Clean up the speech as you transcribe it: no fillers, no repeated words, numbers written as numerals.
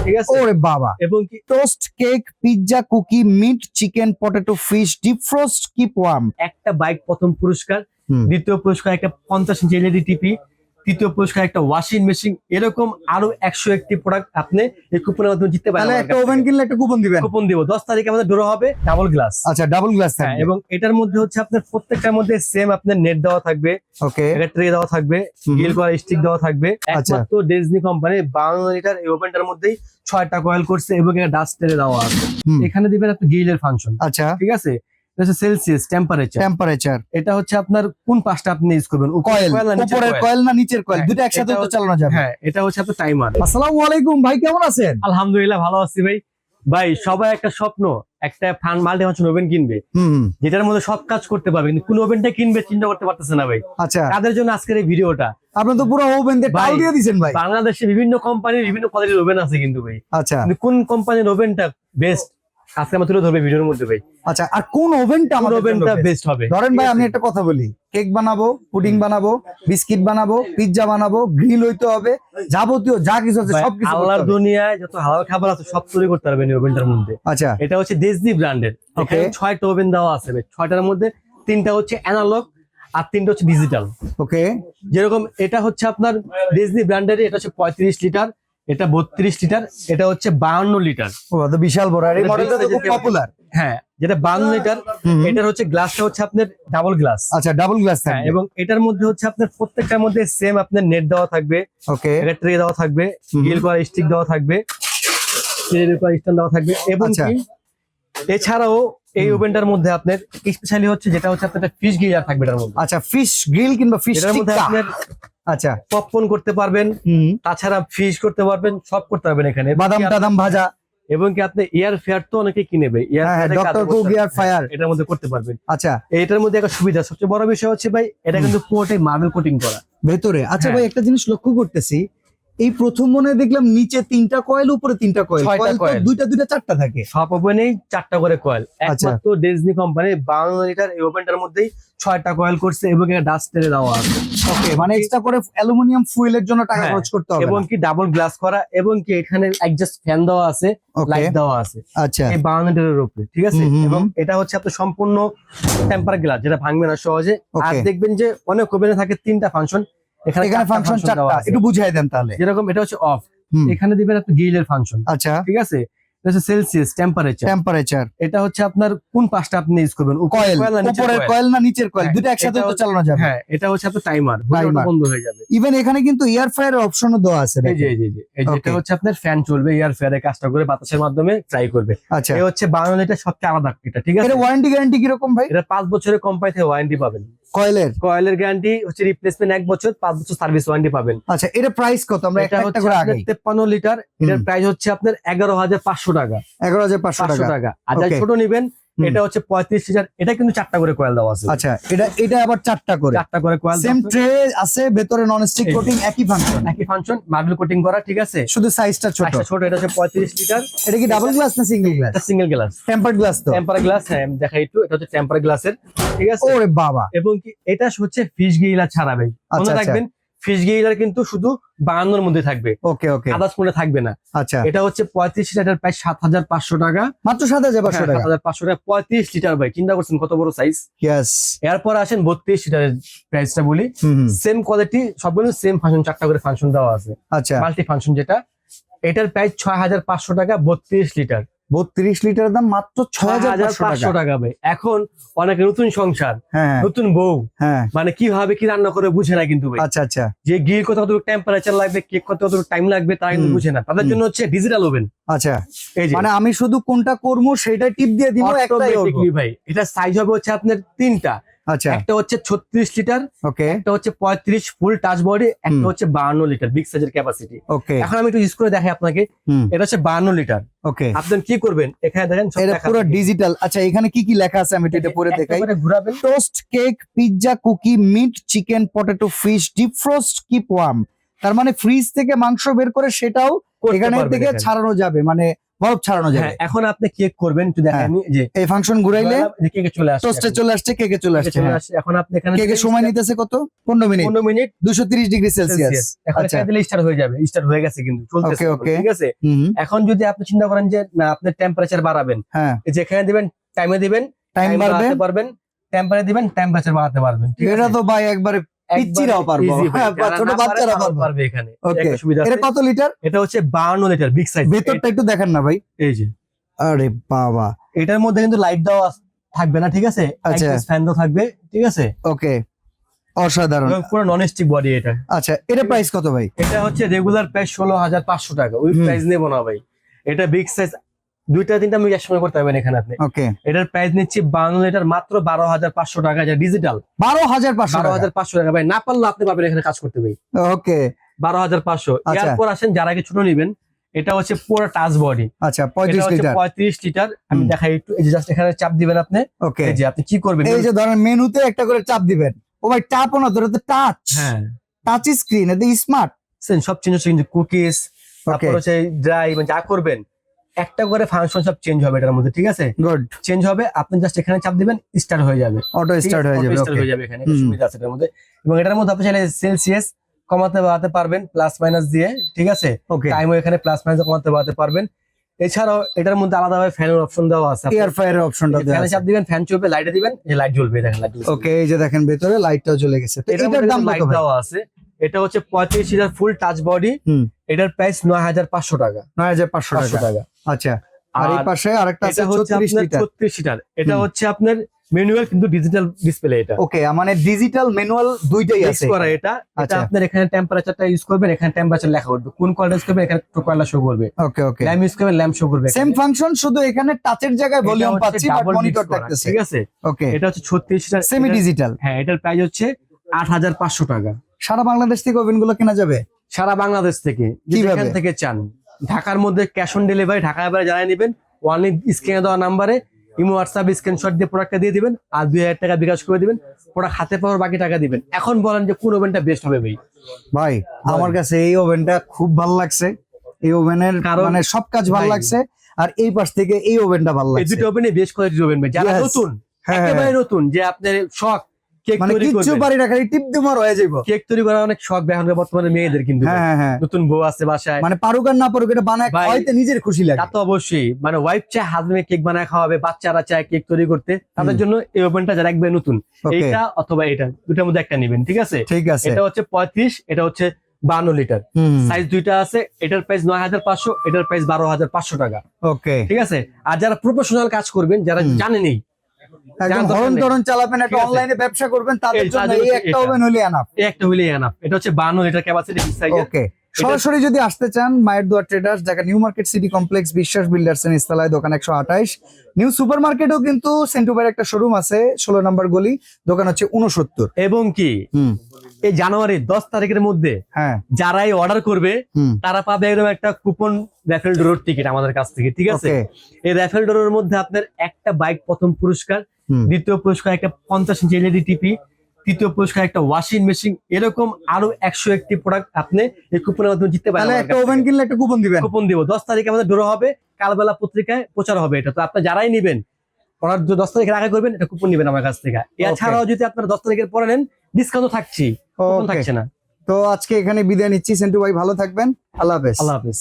ঠিক আছে। ওরে বাবা, এবং কি toast, cake, pizza, cookie, meat, chicken, potato, fish, deep frost, keep warm. একটা বাইক প্রথম পুরস্কার, দ্বিতীয় পুরস্কার একটা 50 ইঞ্চি এলইডি টিভি, তৃতীয় পুরস্কার একটা ওয়াশিং মেশিন, এরকম আরো 101টি প্রোডাক্ট আপনি এই কুপনের মাধ্যমে জিততে পারেন। তাহলে একটা ওভেন কিনলে একটা কুপন দিবেন। কুপন দিব 10 তারিখে আমাদের ড্র হবে ডাবল গ্লাস। আচ্ছা, ডাবল গ্লাস হ্যাঁ, থাকবে। এবং এটার মধ্যে হচ্ছে আপনার প্রত্যেকটার মধ্যে সেম আপনার নেট দেওয়া থাকবে, ওকে, একটা ট্রে দেওয়া থাকবে, গ্রিল করা স্টিক দেওয়া থাকবে। আচ্ছা। একমাত্র ডিজনি কোম্পানি 52 লিটার এই ওভেনটার মধ্যেই 6টা কয়েল করছে এবং একটা ডাস্ট ট্রে দেওয়া আছে। এখানে দিবেন আপনি গ্রিলের ফাংশন। আচ্ছা, ঠিক আছে, এটা হচ্ছে সেলসিয়াস টেম্পারেচার। টেম্পারেচার, এটা হচ্ছে আপনার কোন পাঁচটা আপনি ইউজ করবেন, কয়েল, না নিচের উপরের coil? কয়েল না নিচের কয়েল, হ্যাঁ, দুটো একসাথে এটা তো চালানো যাবে। হ্যাঁ, এটা হচ্ছে আপনার টাইমার। আসসালামু আলাইকুম ভাই, কেমন আছেন? আলহামদুলিল্লাহ ভালো আছি ভাই। ভাই সবাই একটা স্বপ্ন, একটা মাল্টি ফাংশন ওভেন কিনবে যেটার মধ্যে সব কাজ করতে পারবে, কিন্তু কোন ওভেনটা কিনবে চিন্তা করতে পারতেছে না ভাই। আচ্ছা, তাদের জন্য আজকের এই ভিডিওটা। আপনি তো পুরো ওভেন দিয়ে টাল দিয়ে দিয়েছেন ভাই। বাংলাদেশে বিভিন্ন কোম্পানির বিভিন্ন কোয়ালিটির ওভেন আছে কিন্তু ভাই, আচ্ছা, কিন্তু কোন কোম্পানির ওভেনটা বেস্ট আজকে আমরা তুলে ধরবে ভিডিওর মধ্যে ভাই। আচ্ছা, আর কোন ওভেনটা কোন আমাদের ওভেনটা বেস্ট হবে? ধরেন ভাই, আমি একটা কথা বলি, কেক বানাবো, পুডিং বানাবো, বিস্কিট বানাবো, পিৎজা বানাবো, গ্রিল হইতে হবে, যাবতীয় যা কিছু আছে ভাই, সবকিছু আল্লাহর দুনিয়ায় যত হালাল খাবার আছে সব তৈরি করতে পারবেন এই ওভেনটার মধ্যে। আচ্ছা, এটা হচ্ছে ডিজনি ব্র্যান্ডের। এখানে 6টা ওভেন দেওয়া আছে ভাই। 6টার মধ্যে 3টা হচ্ছে অ্যানালগ আর 3টা হচ্ছে ডিজিটাল। ওকে, যেরকম এটা হচ্ছে আপনার ডিজনি ব্র্যান্ডের, এটা হচ্ছে 35 লিটার, এটা 32 লিটার, এটা হচ্ছে 52 লিটার। ও তো বিশাল বড়, আর এই এটা মডেলটা তো big খুব size-এর পপুলার। হ্যাঁ, যেটা 52 লিটার, এটার হচ্ছে গ্লাসটা হচ্ছে আপনার ডাবল গ্লাস। আচ্ছা, ডাবল গ্লাস হ্যাঁ, থাকবে। এবং এটার মধ্যে হচ্ছে আপনার প্রত্যেকটার মধ্যে সেম আপনার নেট দেওয়া থাকবে, ওকে, একটা ট্রে দেওয়া থাকবে, গ্রিল করা স্টিক দেওয়া থাকবে, গ্রিল করা স্ট্যান্ড দেওয়া থাকবে। এবং আচ্ছা। কি এছাড়াও এই ওভেনটার মধ্যে আপনার স্পেশালি হচ্ছে যেটা হচ্ছে আপনার ফিশ গ্রিলার থাকবে এটার মধ্যে। আচ্ছা, ফিশ গ্রিল কিংবা ফিশ এটার মধ্যে টিক্কা। আপনার আচ্ছা, পপকর্ন করতে পারবেন, তাছাড়া ফিশ করতে পারবেন, সব করতে পারবেন এখানে। বাদাম টাদাম ভাজা, এবং কি আপনি এয়ার ফেয়ার তো অনেকে কিনেবে, ডক্টর কুক এয়ার ফায়ার, এটার মধ্যে করতে পারবেন। আচ্ছা, এটার মধ্যে একটা সুবিধা, সবচেয়ে বড় বিষয় হচ্ছে ভাই এটা কিন্তু পুরোটাই মার্বেল কোটিং করা ভেতরে। আচ্ছা হ্যাঁ। ভাই, একটা জিনিস লক্ষ্য করতেছি, এই প্রথম মনে হয় দেখলাম নিচে 3টা কয়েল, উপরে 3টা কয়েল, 6টা কয়েল তো coil। দুইটা 4টা থাকে। সব ওভেনেই 4টা করে কয়েল। আচ্ছা। একমাত্র ডিজনি কোম্পানি 52 লিটার এই ওভেনটার মধ্যেই 6টা কয়েল করছে এবং একটা ডাস্ট ট্রে দেওয়া আছে। ওকে, মানে এক্সট্রা করে অ্যালুমিনিয়াম ফুয়েলের জন্য টাকা হ্যাঁ, খরচ করতে হবে এবং না। কি ডাবল গ্লাস করা, এবং কি এখানে অ্যাডজাস্ট ফ্যান দেওয়া আছে, ওকে, লাইট দেওয়া আছে আচ্ছা, এই 52 লিটারের উপরে। ঠিক আছে, এবং এটা হচ্ছে আপনার সম্পূর্ণ টেম্পার গ্লাস, যেটা ভাঙবে না সহজে। আর Okay. দেখবেন যে অনেক ওভেনে থাকে 3টা ফাংশন, এখানে ফাংশন 4টা, একটু বুঝাই দেন তাহলে। যেরকম এটা হচ্ছে অফ, এখানে দিবেন আপনি গ্রিলের ফাংশন। আচ্ছা, ঠিক আছে, এটা হচ্ছে সেলসিয়াস টেম্পারেচার। টেম্পারেচার, এটা হচ্ছে আপনার কোন পাঁচটা আপনি ইউজ করবেন, কয়েল, না নিচের উপরের coil? কয়েল না নিচের কয়েল, হ্যাঁ, দুটো একসাথে এটা তো চালানো যাবে। হ্যাঁ, এটা হচ্ছে আপনার টাইমার, Timer। বন্ধ হয়ে যাবে। ইভেন এখানে কিন্তু এয়ার ফ্রায়ারের অপশনও দেওয়া আছে। এই যে এই যে এই যে, এটা Okay। হচ্ছে আপনার ফ্যান চলবে, এয়ার ফেয়ারে কাজটা করে বাতাসের মাধ্যমে ট্রাই করবে। আচ্ছা, এই হচ্ছে 52 লিটার সবচেয়ে আলাদা এটা। ঠিক আছে, এর ওয়ারেন্টি গ্যারান্টি কিরকম ভাই? এটা 5 বছরের কোম্পানি থেকে ওয়ারেন্টি পাবেন। কয়েলের, কয়েলের গ্যারান্টি হচ্ছে রিপ্লেসমেন্ট 1 বছর, 5 বছর সার্ভিস ওয়ারেন্টি পাবেন। আচ্ছা, এটা প্রাইস কত? আমরা এটা একটা হচ্ছে করে আপনার আগে 53 লিটার, এটার প্রাইস হচ্ছে আপনার 11,500 টাকা। 11,500 500 টাকা। টাকা। আর যারা Okay। ছোট নিবেন এটা হচ্ছে 35 লিটার, এটা কিন্তু 4টা করে কয়েল দেওয়া আছে। আচ্ছা, এটা আবার 4টা করে, 4টা করে কয়েল, সেম ট্রে আছে, ভেতরে ননস্টিক এই যে। কোটিং, একই ফাংশন, একই ফাংশন, মার্বেল কোটিং করা। ঠিক আছে, শুধু সাইজটা ছোট। একটা ছোট, এটা হচ্ছে 35 লিটার। এটা কি ডাবল গ্লাস না সিঙ্গেল গ্লাস? এটা সিঙ্গেল গ্লাস, টেম্পারড গ্লাস তো? Temper glass. হ্যাঁ, আমি দেখাই একটু, এটা হচ্ছে টেম্পার গ্লাসের। ঠিক আছে, ওরে বাবা, এবং কি এটা হচ্ছে ফিশ গ্রিলার ছাড়া ভাই। মনে আচ্ছা, রাখবেন ফিশ গ্রিলার কিন্তু শুধু 52 এর মধ্যে থাকবে, ওকে ওকে, আদার্স কোনে থাকবে না। আচ্ছা, এটা হচ্ছে 35 লিটার, প্রায় 7,500 টাকা। মাত্র 7,500 টাকা। 7,500 টাকা 35 লিটার ভাই, চিন্তা করছেন কত বড় সাইজ। ইয়েস, এরপর আসেন 32 লিটারের প্রাইসটা বলি। সেম কোয়ালিটি, সবগুলো সেম ফাংশন, 4টা করে ফাংশন দেওয়া আছে, আচ্ছা, মাল্টি ফাংশন যেটা। এটার প্রাইস 6,500 টাকা 32 লিটার। 32 লিটারের দাম মাত্র 6,500 টাকা। টাকা ভাই। এখন অনেকে নতুন সংসার, হ্যাঁ নতুন বউ, হ্যাঁ, মানে কিভাবে কি রান্না করে বুঝে না কিন্তু ভাই। আচ্ছা আচ্ছা, যে গ্রিল কতটুকু টেম্পারেচার লাগবে, কেক কতটুকু টাইম লাগবে তারা কিন্তু বুঝে না। তাদের জন্য হচ্ছে ডিজিটাল ওভেন। আচ্ছা, এই যে মানে আমি শুধু কোনটা করবো সেটা টিপ দিয়ে দিব, একটাই automatically ভাই। এটা সাইজ হবে হচ্ছে আপনার 3টা। আচ্ছা, একটা হচ্ছে 36 লিটার, ওকে একটা হচ্ছে 35 ফুল টাচ বডি, একটা হচ্ছে 52 লিটার বিগ সাইজের ক্যাপাসিটি। ওকে, এখন আমি একটু ইউজ করে দেখাই আপনাকে। এটা হচ্ছে 52 লিটার। ওকে, আপনি কি করবেন, এখানে দেখেন সব এটা লেখা পুরো থাকে। ডিজিটাল। আচ্ছা, এখানে কি কি লেখা আছে আমি এটা পরে দেখাই। একেবারে ঘোরাবেন। Toast, cake, pizza, cookie, meat, chicken, potato, fish, deep frost, keep warm, তার মানে ফ্রিজ থেকে মাংস বের করে সেটাও করতে এখানে পারবেন থেকে এখানে। ছাড়ানো যাবে, মানে বরফ ছাড়ানো যাবে। হ্যাঁ, এখন আপনি কেক করবেন, একটু দেখাই হ্যাঁ। আমি যে এই ফাংশন ঘুরাইলে কেকে চলে আসছে, টোস্টে চলে আসছে, কেকে চলে আসছে। হ্যাঁ। এখন আপনি এখানে কেকের সময় নিতেছে কত? 15 minute, 15 minute 230 degree Celsius. Celsius. এখন আচ্ছা। এখানে দিলে স্টার্ট হয়ে যাবে, স্টার্ট হয়ে গেছে কিন্তু চলতেছে Okay, এখন, okay. ঠিক আছে। হুম, এখন যদি আপনি চিন্তা করেন যে না আপনি টেম্পারেচার বাড়াবেন, হ্যাঁ, এই যে এখানে দিবেন, টাইমে দিবেন, টাইম বাড়বে। বাড়াতে পারবেন, টেম্পারেচার দিবেন, টেম্পারেচার বাড়াতে পারবেন, ঠিক এটা আছে। তো ভাই একবারে পিচ্চিরাও একবারে পারবো, easy ভাই। হ্যাঁ, যারা ছোট না পারে বাচ্চারা তারাও পারবে। পারবে এখানে, ওকে, একটা সুবিধা এটা আছে। কত লিটার? এটা হচ্ছে 52 লিটার বিগ সাইজ। ভেতরটা একটু দেখেন না ভাই। এই যে আরে বাবা, এটার মধ্যে কিন্তু লাইট দেওয়া থাকবে না, ঠিক আছে, আচ্ছা। ফ্যান দেওয়া থাকবে, ঠিক আছে, ওকে, অসাধারণ। এবং পুরো নন স্টিক বডি এটা। আচ্ছা, এটা প্রাইস কত ভাই? এটা হচ্ছে রেগুলার প্রাইস 16,500 টাকা, ওই হুম। প্রাইস নেবো না ভাই। এটা বিগ সাইজ, দুইটা তিনটা আমি একসঙ্গে করতে পারবেন এখানে আপনি। ওকে, এটার প্রাইস নিচ্ছি 52 লিটার মাত্র 12,500 টাকা, যা ডিজিটাল। 12,500 টাকা। 12,500 টাকা ভাই, না পারলে আপনি পাবেন এখানে কাজ করতে ভাই। ওকে, 12,500। আচ্ছা। এরপর আসেন যারা আগে ছোট নিবেন, এটা হচ্ছে পুরো টাচ বডি, আচ্ছা, এটা 35 হচ্ছে লিটার। 35 লিটার। আমি হুম। দেখাই একটু, এই যে জাস্ট এখানে চাপ দিবেন আপনি, ওকে, এই যে আপনি কি করবেন, এই যে ধরেন মেনুতে একটা করে চাপ দিবেন। ও ভাই, টাপও না, ধরে তো টাচ, হ্যাঁ টাচ স্ক্রিন, এটা স্মার্ট। সব চেঞ্জ হচ্ছে কিন্তু, কুকিজ, তারপর হচ্ছে ড্রাই, মানে যা করবেন একটা করে ফাংশন সব চেঞ্জ হবে এটার মধ্যে, ঠিক আছে, গুড, চেঞ্জ হবে। আপনি জাস্ট এখানে চাপ দিবেন, স্টার্ট হয়ে যাবে, অটো স্টার্ট হয়ে যাবে। স্টার্ট ওকে, হয়ে যাবে এখানে, একটা হুম। সুবিধা আছে এটার মধ্যে। এবং এটার মধ্যে আপনি চাইলে সেলসিয়াস কমাতে বাড়াতে পারবেন, প্লাস মাইনাস দিয়ে, ঠিক আছে, ওকে, টাইমও এখানে প্লাস মাইনাস কমাতে বাড়াতে পারবেন। এছাড়াও এটার মধ্যে আলাদাভাবে ফ্যানের অপশন দেওয়া আছে, এয়ার ফায়ারের অপশনটা দেওয়া ফ্যানে আছে। চাপ দিবেন, ফ্যান চলবে, লাইটে দিবেন, এই লাইট জ্বলবে, দেখেন লাইট জ্বলছে। ওকে, এই যে দেখেন ভেতরে লাইটটাও চলে গেছে। তো এটার এটার দাম কত লাইট ভাই? দেওয়া আছে। এটা হচ্ছে 35 লিটার ফুল টাচ বডি, হুম। এটার প্রাইস 9,500 টাকা। 9,500 500 টাকা। টাকা। আচ্ছা, আর এই আর পাশে আরেকটা আছে এটা হচ্ছে 36 আপনার লিটার। 36 লিটার। এটা হুম। হচ্ছে আপনার ম্যানুয়াল কিন্তু ডিজিটাল ডিসপ্লে। এটা ওকে, মানে ডিজিটাল ম্যানুয়াল দুইটাই মিক্স আছে। করা। এটা আচ্ছা। আপনার এখানে টেম্পারেচারটা ইউজ করবেন, এখানে টেম্পারেচার লেখা করবে, কোন কয়লা ইউজ করবেন এখানে কয়লা শো করবে, ওকে, ওকে, ল্যাম্প ইউজ করবেন ল্যাম্প শো করবে। সেম ফাংশন, শুধু এখানে টাচের জায়গায় ভলিউম পাচ্ছি, বাট মনিটর থাকতেছে। ঠিক আছে, ওকে, এটা হচ্ছে 36 লিটার সেমি ডিজিটাল। হ্যাঁ, এটার প্রাইস হচ্ছে 8,500 টাকা। সারা বাংলাদেশ থেকে ওভেন গুলো কেনা যাবে? সারা বাংলাদেশ থেকে, কিভাবে? যেখান থেকে চান। ঢাকার মধ্যে ক্যাশ অন ডেলিভারি, ঢাকার বাইরে যারা নেবেন ওয়ানলি স্ক্রিনে দেওয়া নাম্বারে ইমো হোয়াটসঅ্যাপ স্ক্রিনশট দিয়ে প্রোডাক্টটা দিয়ে দিবেন, আর 2,000 টাকা বিকাশ করে দিবেন, প্রোডাক্ট হাতে পাওয়ার বাকি টাকা দিবেন। এখন বলেন যে কোন ওভেনটা বেস্ট হবে ভাই? ভাই, আমার কাছে এই ওভেনটা খুব ভালো লাগছে। এই ওভেনের কারণ মানে সব কাজ ভালো ভাই, লাগছে, আর এই পাশ থেকে এই ওভেনটা ভালো এই লাগছে। দুটো ওভেনে বেস্ট কোয়ালিটির ওভেন ভাই, যারা Yes. নতুন, হ্যাঁ, একেবারে নতুন, যে আপনার শখ কেক মানে তৈরি কিচ্ছু করবেন, পারি না, খালি টিপ দিমার হয়ে যাবো। কেক তৈরি করা অনেক শখ ভাই এখনকার বর্তমানে মেয়েদের, কিন্তু হ্যাঁ, হ্যাঁ, হ্যাঁ, নতুন বউ আছে বাসায়, মানে পারুক আর না পারুক, এটা বানায় ভাই, খাওয়াইতে নিজের খুশি লাগে। তা তো অবশ্যই, মানে ওয়াইফ চায় হাজবেন্ড কেক বানায় খাওয়াবে, বাচ্চারা চায় কেক তৈরি করতে, তাদের জন্য এই ওভেনটা যারা একবার নতুন, Okay. এইটা অথবা এটা, দুটার মধ্যে একটা নেবেন, ঠিক আছে। ঠিক আছে। এটা হচ্ছে 35, এটা হচ্ছে 52 লিটার, হুম, সাইজ দুইটা আছে। এটার প্রাইস 9,500, এটার প্রাইস 12,500 টাকা, ওকে, ঠিক আছে। আর যারা প্রফেশনাল কাজ করবেন, যারা জানেনই, একদম জানার দরকার হরণ নেই। তরণ চালাবেন, একটা ঠিক আছে। অনলাইনে ব্যবসা করবেন, তাদের এই জন্য তাদের এই জন্য একটা এটা। ওভেন হলে এনাফ। এই একটা হইলেই এনাফ। এটা হচ্ছে 52 লিটার ক্যাপাসিটি সাইজের। ওকে, সরাসরি যদি আসতে চান, মায়ের দোয়া traders, Dhaka new market city complex, বিশ্বাস বিল্ডার্স এর নিচতলায়, দোকান 128। নিউ সুপার মার্কেটও কিন্তু সেন্টুবার একটা শোরুম আছে, 16 নম্বর গলি, দোকান হচ্ছে 69। এবং কি হুম, এই জানুয়ারি 10 তারিখের মধ্যে হ্যাঁ, যারাই অর্ডার করবে হুম, তারা পাবে এরকম একটা কুপন র্যাফেল ড্রোর টিকিট আমাদের কাছ থেকে, ঠিক আছে। ওকে, এই র্যাফেল ড্রোর মধ্যে আপনার একটা বাইক প্রথম পুরস্কার, হুম। দ্বিতীয় পুরস্কার একটা 50 ইঞ্চি এলইডি টিভি, তৃতীয় পুরস্কার একটা ওয়াশিং মেশিন, এরকম আরো 101টি প্রোডাক্ট আপনি এই কুপনের মাধ্যমে জিততে পারেন। তাহলে আমার একটা কাছ ওভেন থেকে। কিনলে একটা কুপন দিবেন। কুপন দিব 10 তারিখে আমাদের ড্র হবে, কালবেলা পত্রিকায় প্রচার হবে এটা। তো আপনি যারাই নেবেন, অর্ডার 10 তারিখের আগে করবেন, এটা কুপন নেবেন আমার কাছ থেকে। এছাড়াও যদি আপনারা 10 তারিখের পরে নেন, ডিসকাউন্ট থাকছি, কুপন Okay. থাকছে না। তো আজকে এখানে বিদায় নিচ্ছি, সেন্টু ভাই ভালো থাকবেন, আল্লাহ হাফেজ। আল্লাহ হাফেজ।